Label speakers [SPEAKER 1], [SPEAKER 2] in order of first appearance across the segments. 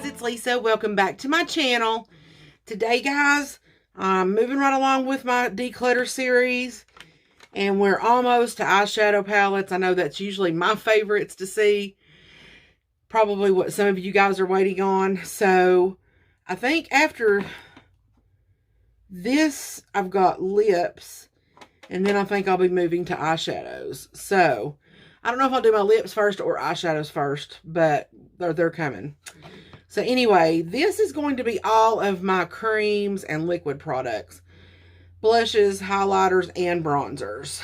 [SPEAKER 1] guys, it's Lisa. Welcome back to my channel. Today, guys, I'm moving right along with my Declutter series, and we're almost to eyeshadow palettes. I know that's usually my favorites to see. Probably what some of you guys are waiting on. So, I think after this, I've got lips, and then I think I'll be moving to eyeshadows. So, I don't know if I'll do my lips first or eyeshadows first, but they're coming. So anyway, this is going to be all of my creams and liquid products. Blushes, highlighters, and bronzers.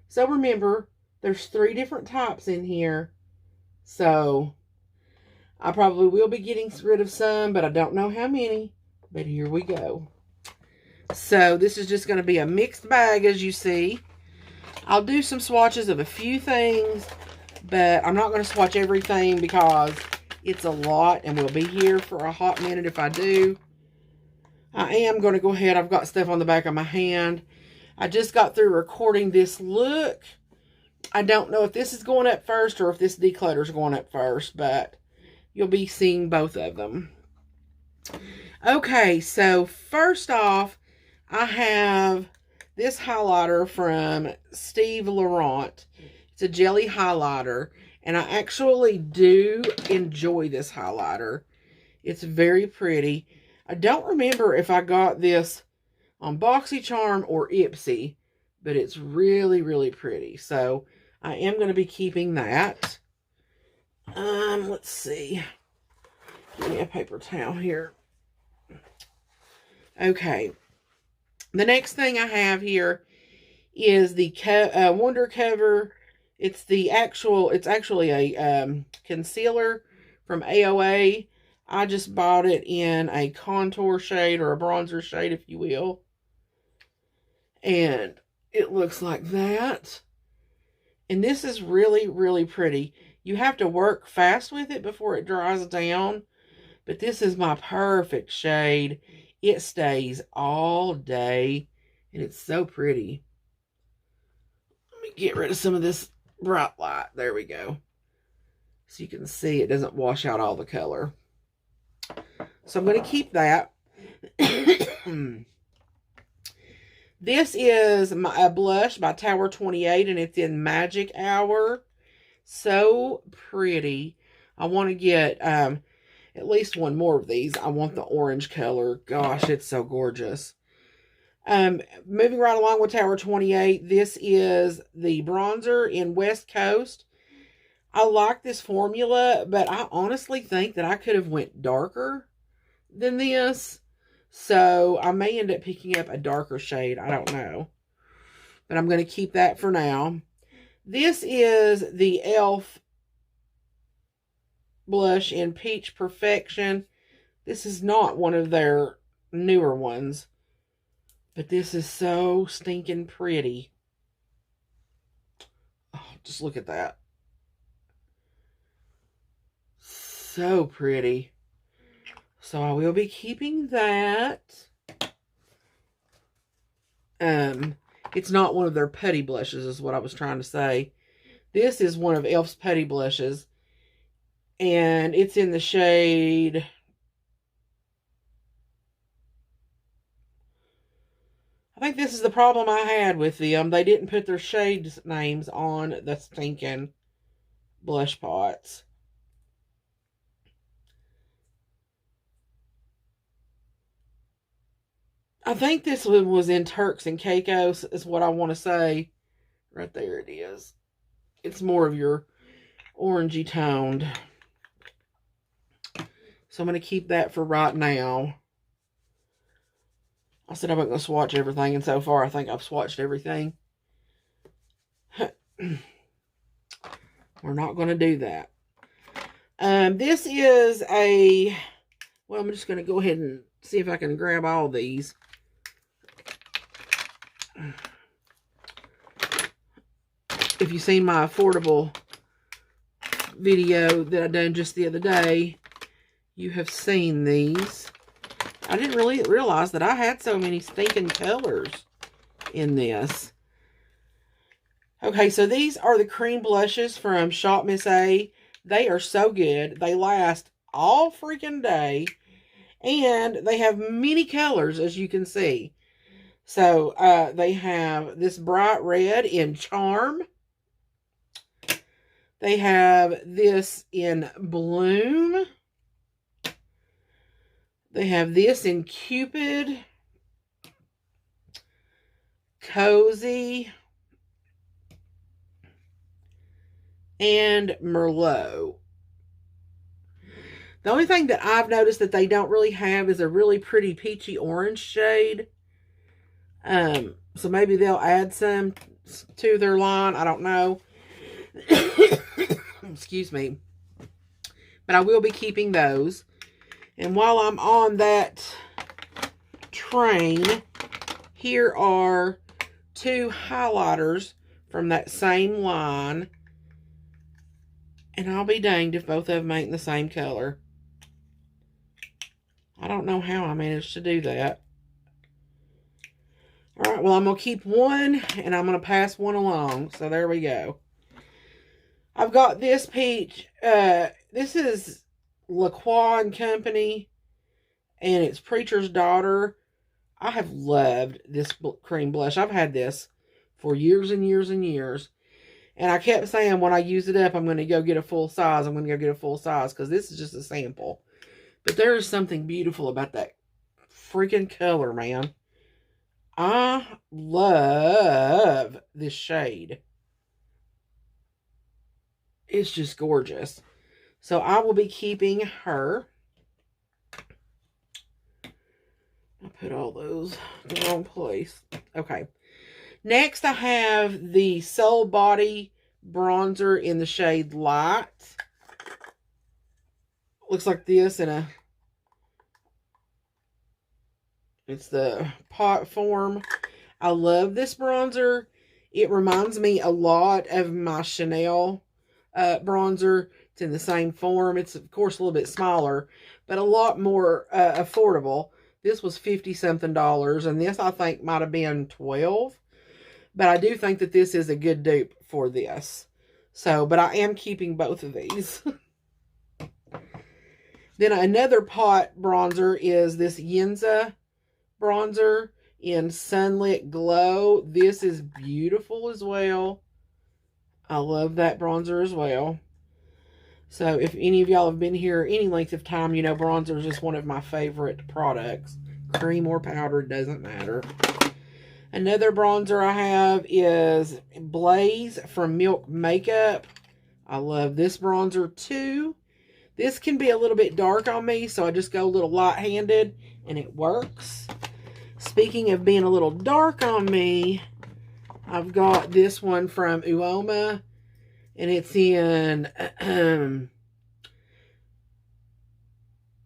[SPEAKER 1] So remember, there's 3 different types in here. So I probably will be getting rid of some, but I don't know how many. But here we go. So this is just going to be a mixed bag, as you see. I'll do some swatches of a few things, but I'm not going to swatch everything because it's a lot, and we'll be here for a hot minute if I do. I am going to go ahead. I've got stuff on the back of my hand. I just got through recording this look. I don't know if this is going up first or if this declutter is going up first, but you'll be seeing both of them. Okay, so first off, I have this highlighter from Steve Laurent. It's a jelly highlighter, and I actually do enjoy this highlighter. It's very pretty. I don't remember if I got this on BoxyCharm or Ipsy, but it's really, really pretty. So I am going to be keeping that. Let's see. Give me a paper towel here. Okay. The next thing I have here is the Wonder Cover. It's actually a concealer from AOA. I just bought it in a contour shade or a bronzer shade, if you will. And it looks like that. And this is really, really pretty. You have to work fast with it before it dries down. But this is my perfect shade. It stays all day. And it's so pretty. Let me get rid of some of this bright light. There we go. So you can see it doesn't wash out all the color. So I'm going to keep that. This is a blush by Tower 28, and it's in Magic Hour. So pretty. I want to get at least one more of these. I want the orange color. Gosh, it's so gorgeous. Moving right along with Tower 28, this is the bronzer in West Coast. I like this formula, but I honestly think that I could have went darker than this. So I may end up picking up a darker shade. I don't know. But I'm going to keep that for now. This is the e.l.f. blush in Peach Perfection. This is not one of their newer ones. But this is so stinking pretty. Oh, just look at that. So pretty. So I will be keeping that. It's not one of their putty blushes is what I was trying to say. This is one of e.l.f.'s putty blushes. And it's in the shade... I think this is the problem I had with them. They didn't put their shade names on the stinking blush pots. I think this one was in Turks and Caicos is what I want to say. Right there it is. It's more of your orangey toned. So I'm going to keep that for right now. I said I wasn't going to swatch everything, and so far I think I've swatched everything. We're not going to do that. This is a... Well, I'm just going to go ahead and see if I can grab all these. If you've seen my affordable video that I done just the other day, you have seen these. I didn't really realize that I had so many stinking colors in this. Okay, so these are the cream blushes from Shop Miss A. They are so good. They last all freaking day. And they have many colors, as you can see. So, they have this bright red in Charm. They have this in Bloom. They have this in Cupid, Cozy, and Merlot. The only thing that I've noticed that they don't really have is a really pretty peachy orange shade. So maybe they'll add some to their line. I don't know. Excuse me. But I will be keeping those. And while I'm on that train, here are 2 highlighters from that same line. And I'll be danged if both of them ain't the same color. I don't know how I managed to do that. All right, well, I'm going to keep one, and I'm going to pass one along. So there we go. I've got this peach. This is LaCroix and Company, and it's Preacher's Daughter. I have loved this cream blush. I've had this for years and years and years. And I kept saying when I use it up, I'm going to go get a full size. I'm going to go get a full size because this is just a sample. But there is something beautiful about that freaking color, man. I love this shade. It's just gorgeous. So I will be keeping her. I put all those in the wrong place. Okay. Next, I have the Soul Body Bronzer in the shade Light. Looks like this in a... It's the pot form. I love this bronzer. It reminds me a lot of my Chanel bronzer. It's in the same form. It's, of course, a little bit smaller, but a lot more affordable. This was $50-something, and this, I think, might have been $12. But I do think that this is a good dupe for this. So, but I am keeping both of these. Then another pot bronzer is this Yinza Bronzer in Sunlit Glow. This is beautiful as well. I love that bronzer as well. So if any of y'all have been here any length of time, you know bronzer is just one of my favorite products. Cream or powdered, doesn't matter. Another bronzer I have is Blaze from Milk Makeup. I love this bronzer too. This can be a little bit dark on me, so I just go a little light-handed, and it works. Speaking of being a little dark on me, I've got this one from Uoma, and it's in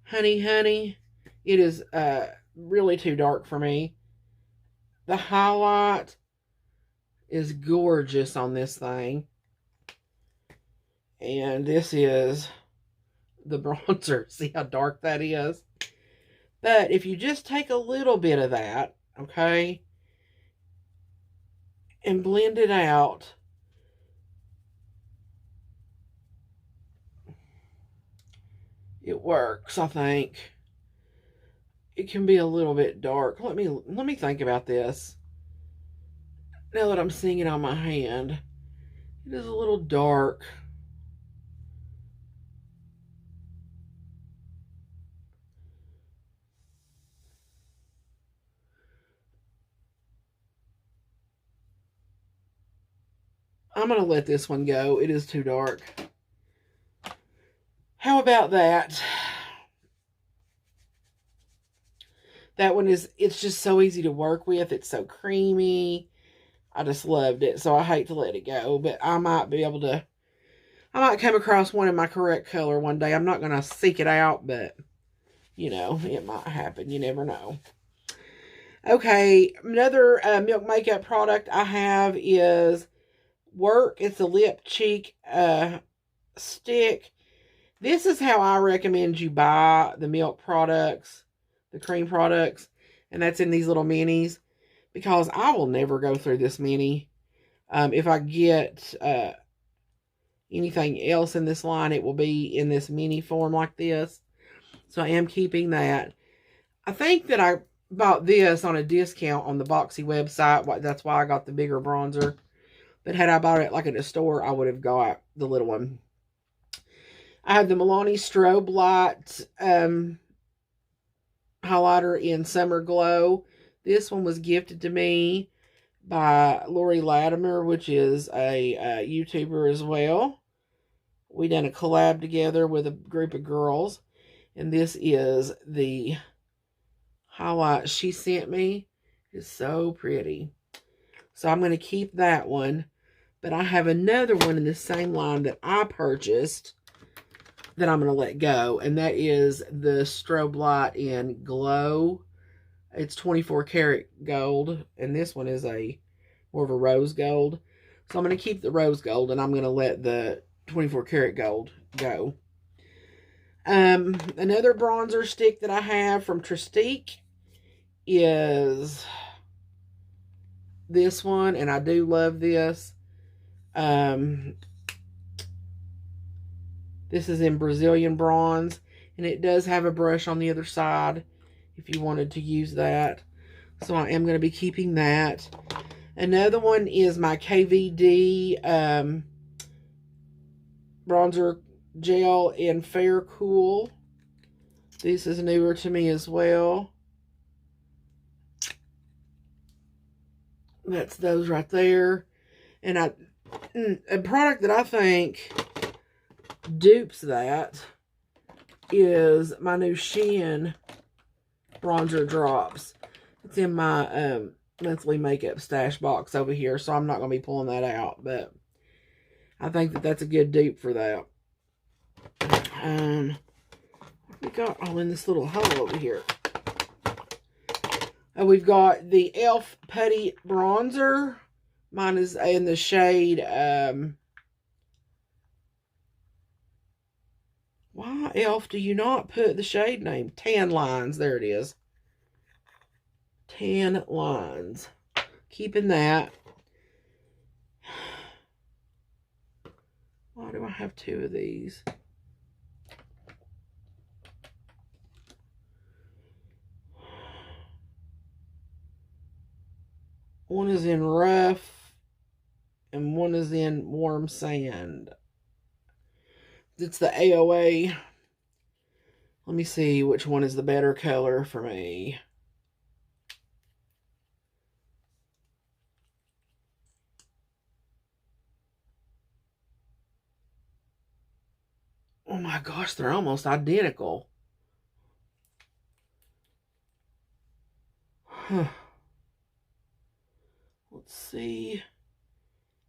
[SPEAKER 1] Honey Honey. It is really too dark for me. The highlight is gorgeous on this thing. And this is the bronzer. See how dark that is? But if you just take a little bit of that, okay, and blend it out, it works, I think. It can be a little bit dark. Let me think about this. Now that I'm seeing it on my hand, it is a little dark. I'm going to let this one go. It is too dark. How about that? That one is, it's just so easy to work with. It's so creamy. I just loved it. So I hate to let it go. But I might be able to, I might come across one in my correct color one day. I'm not going to seek it out, but, you know, it might happen. You never know. Okay, another Milk Makeup product I have is Work. It's a lip cheek stick. This is how I recommend you buy the milk products, the cream products, and that's in these little minis, because I will never go through this mini if I get anything else in this line, it will be in this mini form like this. So I am keeping that. I think that I bought this on a discount on the Boxy website. That's why I got the bigger bronzer. But had I bought it like at a store, I would have got the little one. I have the Milani Strobe Light highlighter in Summer Glow. This one was gifted to me by Lori Latimer, which is a YouTuber as well. We done a collab together with a group of girls. And this is the highlight she sent me. It's so pretty. So I'm going to keep that one. But I have another one in the same line that I purchased that I'm going to let go. And that is the Strobe Light in Glow. It's 24 karat gold. And this one is more of a rose gold. So I'm going to keep the rose gold. And I'm going to let the 24 karat gold go. Another bronzer stick that I have from Tristique is this one. And I do love this. This is in Brazilian Bronze, and it does have a brush on the other side if you wanted to use that. So I am going to be keeping that. Another one is my KVD bronzer gel in Fair Cool. This is newer to me as well. That's those right there. And a product that I think dupes that is my new Shein bronzer drops. It's in my monthly makeup stash box over here, so I'm not going to be pulling that out, but I think that that's a good dupe for that. What we got all in this little hole over here? We've got the e.l.f. Putty Bronzer. Mine is in the shade, why, e.l.f., do you not put the shade name? Tan Lines, there it is. Tan Lines. Keeping that. Why do I have two of these? One is in Rough, and one is in Warm Sand. It's the AOA. Let me see which one is the better color for me. Oh my gosh, they're almost identical. Huh. Let's see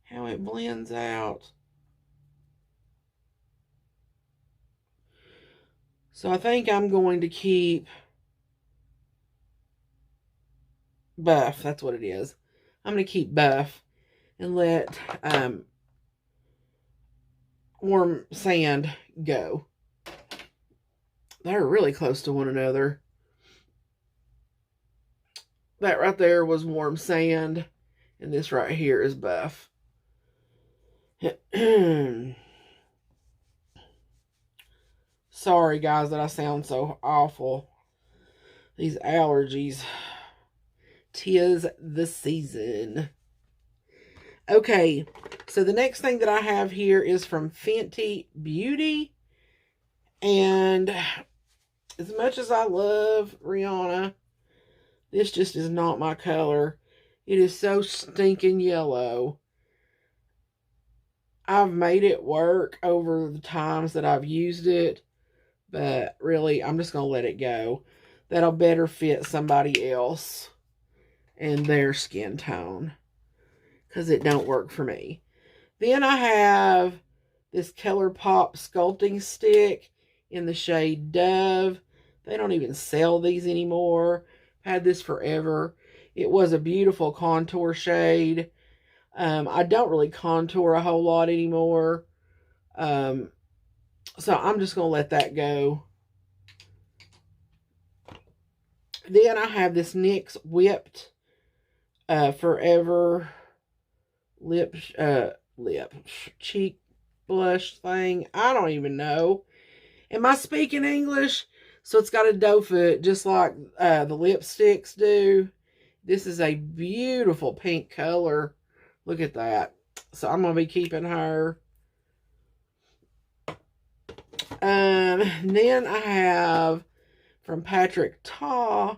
[SPEAKER 1] how it blends out. So I think I'm going to keep Buff. That's what it is. I'm going to keep Buff and let Warm Sand go. They're really close to one another. That right there was Warm Sand, and this right here is Buff. Sorry, guys, that I sound so awful. These allergies. 'Tis the season. Okay, so the next thing that I have here is from Fenty Beauty. And as much as I love Rihanna, this just is not my color. It is so stinking yellow. I've made it work over the times that I've used it. But really, I'm just going to let it go. That'll better fit somebody else and their skin tone, because it don't work for me. Then I have this ColourPop sculpting stick in the shade Dove. They don't even sell these anymore. I've had this forever. It was a beautiful contour shade. I don't really contour a whole lot anymore. So I'm just going to let that go. Then I have this NYX Whipped Forever cheek blush thing. I don't even know. Am I speaking English? So it's got a doe foot, just like the lipsticks do. This is a beautiful pink color. Look at that. So I'm going to be keeping her. Then I have from Patrick Ta.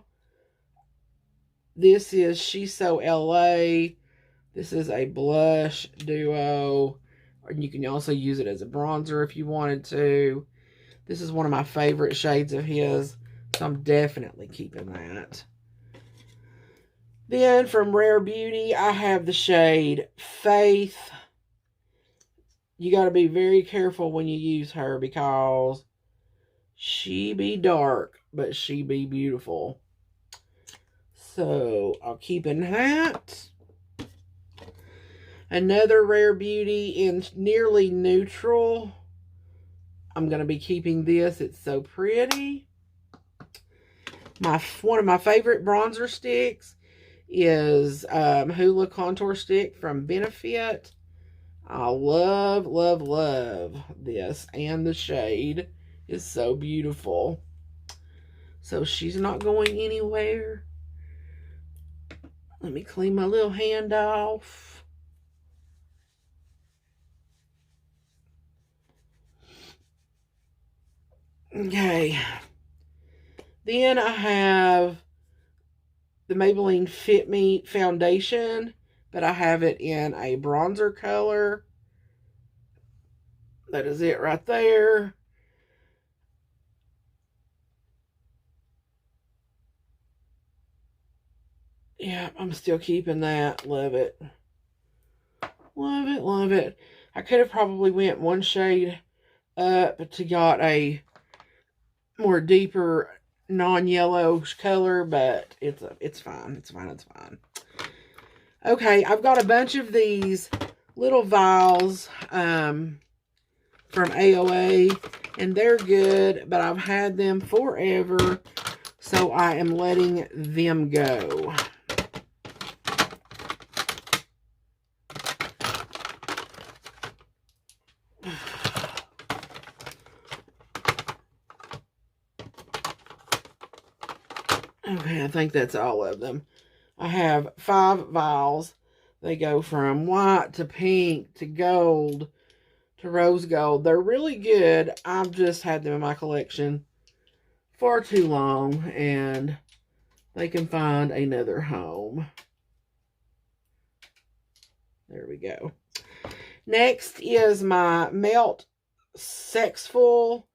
[SPEAKER 1] This is She's So LA. This is a blush duo. And you can also use it as a bronzer if you wanted to. This is one of my favorite shades of his. So I'm definitely keeping that. Then from Rare Beauty, I have the shade Faith. You got to be very careful when you use her because she be dark, but she be beautiful. So I'll keep in that. Another Rare Beauty in Nearly Neutral. I'm going to be keeping this. It's so pretty. One of my favorite bronzer sticks is Hula Contour Stick from Benefit. I love, love, love this. And the shade is so beautiful. So she's not going anywhere. Let me clean my little hand off. Okay. Then I have the Maybelline Fit Me Foundation, but I have it in a bronzer color. That is it right there. Yeah, I'm still keeping that. Love it. Love it, love it. I could have probably went one shade up to got a more deeper non-yellow color, but it's fine. It's fine. It's fine. Okay, I've got a bunch of these little vials from AOA, and they're good, but I've had them forever, so I am letting them go. Okay, I think that's all of them. I have 5 vials. They go from white to pink to gold to rose gold. They're really good. I've just had them in my collection far too long, and they can find another home. There we go. Next is my Melt Sexful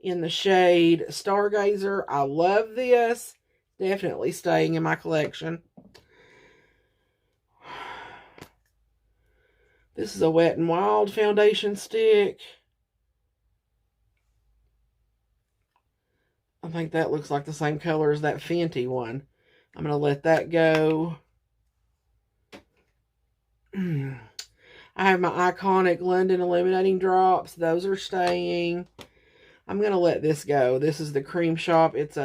[SPEAKER 1] in the shade Stargazer. I love this. Definitely staying in my collection. This is a Wet n Wild foundation stick. I think that looks like the same color as that Fenty one. I'm going to let that go. I have my iconic London Illuminating Drops. Those are staying. I'm going to let this go. This is the Cream Shop. It's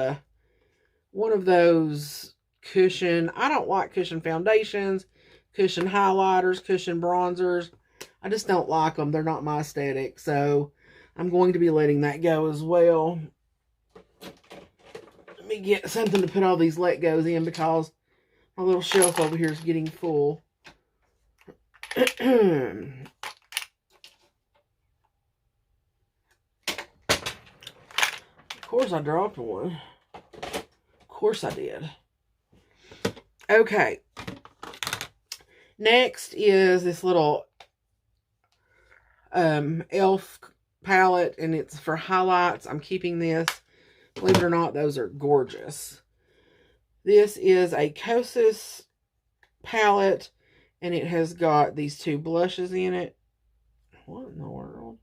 [SPEAKER 1] one of those cushion. I don't like cushion foundations, cushion highlighters, cushion bronzers. I just don't like them. They're not my aesthetic. So I'm going to be letting that go as well. Let me get something to put all these let goes in because my little shelf over here is getting full. Of course I dropped one. Of course I did. Okay. Next is this little e.l.f. palette, and it's for highlights. I'm keeping this. Believe it or not, those are gorgeous. This is a Kosas palette, and it has got these 2 blushes in it. What in the world?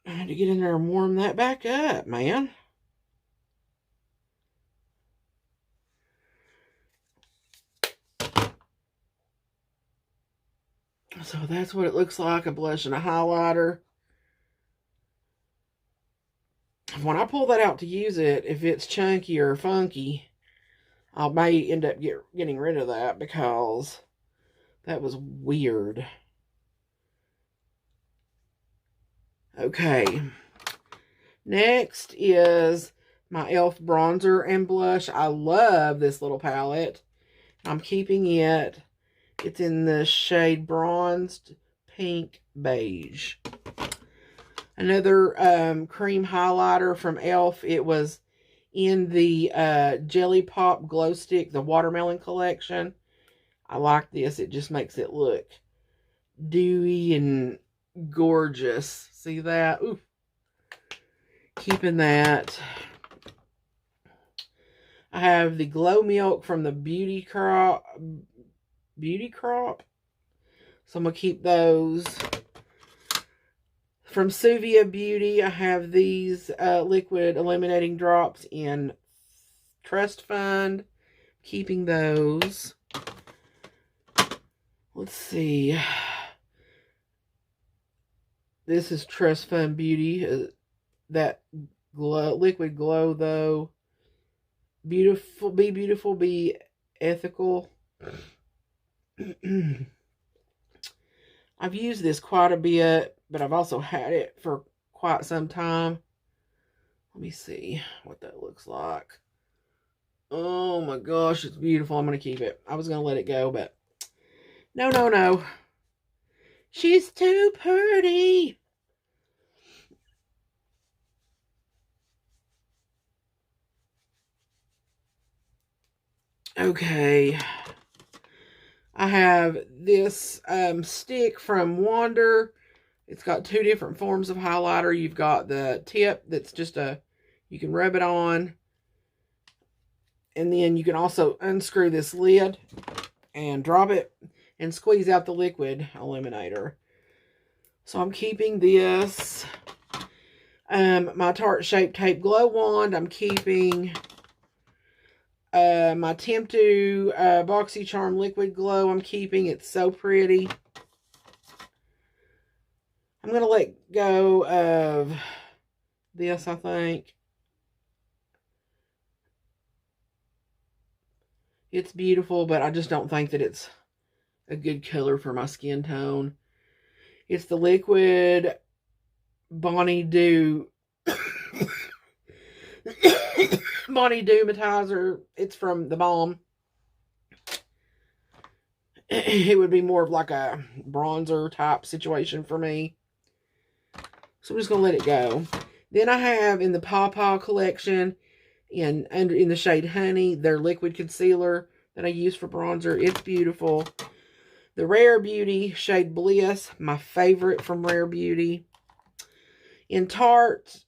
[SPEAKER 1] I had to get in there and warm that back up, man. So that's what it looks like, a blush and a highlighter. when I pull that out to use it, if it's chunky or funky, I may end up getting rid of that because that was weird. Okay. Next is my e.l.f. bronzer and blush. I love this little palette. I'm keeping it. It's in the shade Bronzed Pink Beige. Another cream highlighter from e.l.f. It was in the Jelly Pop Glow Stick, the Watermelon collection. I like this. It just makes it look dewy and gorgeous. See that? Ooh. Keeping that. I have the Glow Milk from the Beauty Crop. So I'm going to keep those. From Suvia Beauty, I have these liquid illuminating drops in Trust Fund. Keeping those. Let's see. This is Trust Fund Beauty. That liquid glow, though. Beautiful, be ethical. I've used this quite a bit, but I've also had it for quite some time. Let me see what that looks like. Oh my gosh, it's beautiful. I'm going to keep it. I was going to let it go, but no. She's too pretty. Okay. I have this stick from Wander. It's got two different forms of highlighter. You've got the tip that's just you can rub it on. And then you can also unscrew this lid and drop it and squeeze out the liquid illuminator. So I'm keeping this. My Tarte Shape Tape Glow Wand. I'm keeping my Temptu BoxyCharm Liquid Glow. I'm keeping. It's so pretty. I'm going to let go of this, I think. It's beautiful, but I just don't think that it's a good color for my skin tone. It's the liquid Bonnie Dew Bonnie Dew-matizer. It's from the Balm. It would be more of like a bronzer type situation for me. So I'm just going to let it go. Then I have in the Paw Paw collection, in the shade Honey, their liquid concealer that I use for bronzer. It's beautiful. The Rare Beauty shade Bliss, my favorite from Rare Beauty. In Tarte,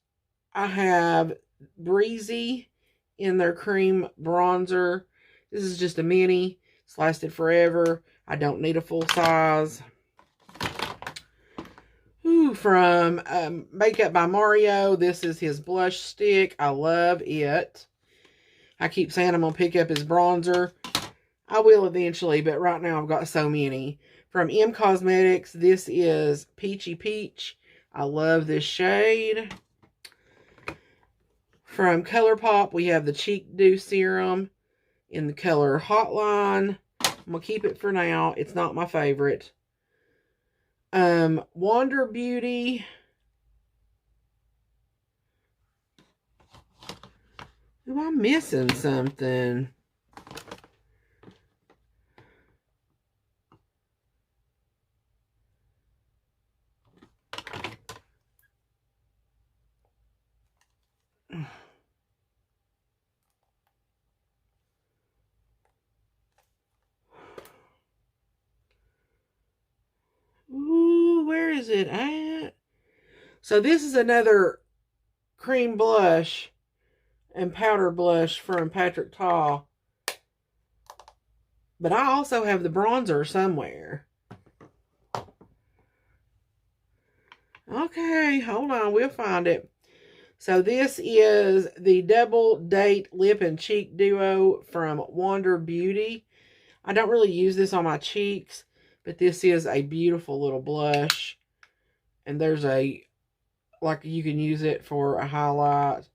[SPEAKER 1] I have Breezy in their cream bronzer. This is just a mini. It's lasted forever. I don't need a full size. Ooh, from Makeup by Mario. This is his blush stick. I love it. I keep saying I'm going to pick up his bronzer. I will eventually, but right now I've got so many. From M Cosmetics, this is Peachy Peach. I love this shade. From ColourPop, we have the Cheek Dew Serum in the color Hotline. I'm going to keep it for now. It's not my favorite. Wander Beauty. Am I missing something? Ooh, where is it at? So this is another cream blush and powder blush from Patrick Ta. But I also have the bronzer somewhere. Okay, hold on. We'll find it. So this is the Double Date Lip and Cheek Duo from Wander Beauty. I don't really use this on my cheeks, but this is a beautiful little blush. And there's a like you can use it for a highlight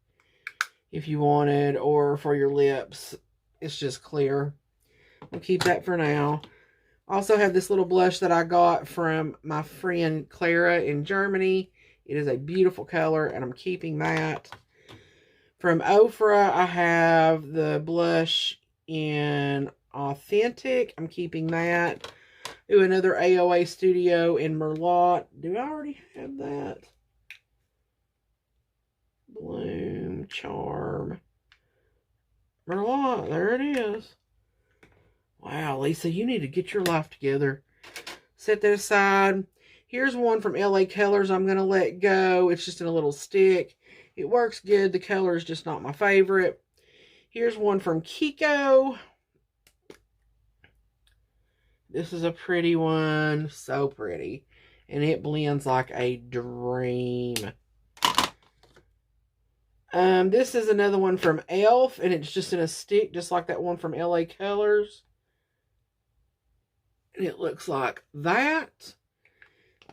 [SPEAKER 1] if you wanted, or for your lips. It's just clear. We'll keep that for now. Also have this little blush that I got from my friend Clara in Germany. It is a beautiful color, and I'm keeping that. From Ofra, I have the blush in Authentic. I'm keeping that. Ooh, another AOA Studio in Merlot. Do I already have that? Bloom Charm. Merlot, there it is. Wow, Lisa, you need to get your life together. Set that aside. Here's one from LA Colors I'm going to let go. It's just in a little stick. It works good. The color is just not my favorite. Here's one from Kiko. This is a pretty one. So pretty. And it blends like a dream. This is another one from e.l.f. and it's just in a stick, just like that one from LA Colors. And it looks like that.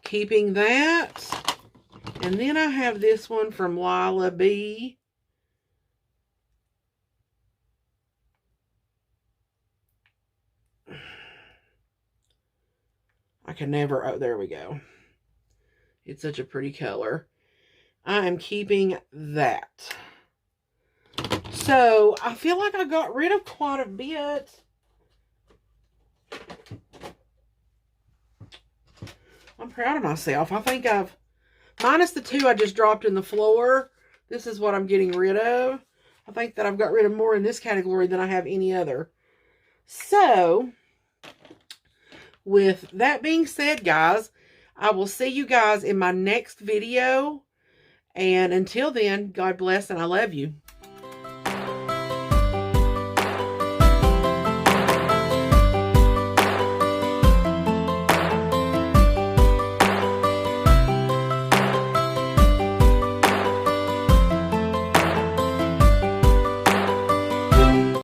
[SPEAKER 1] Keeping that. And then I have this one from Lila B. I can never, oh, there we go. It's such a pretty color. I am keeping that. So, I feel like I got rid of quite a bit. I'm proud of myself. I think I've, minus the two I just dropped in the floor, this is what I'm getting rid of. I think that I've got rid of more in this category than I have any other. So, with that being said, guys, I will see you guys in my next video. And until then, God bless and I love you.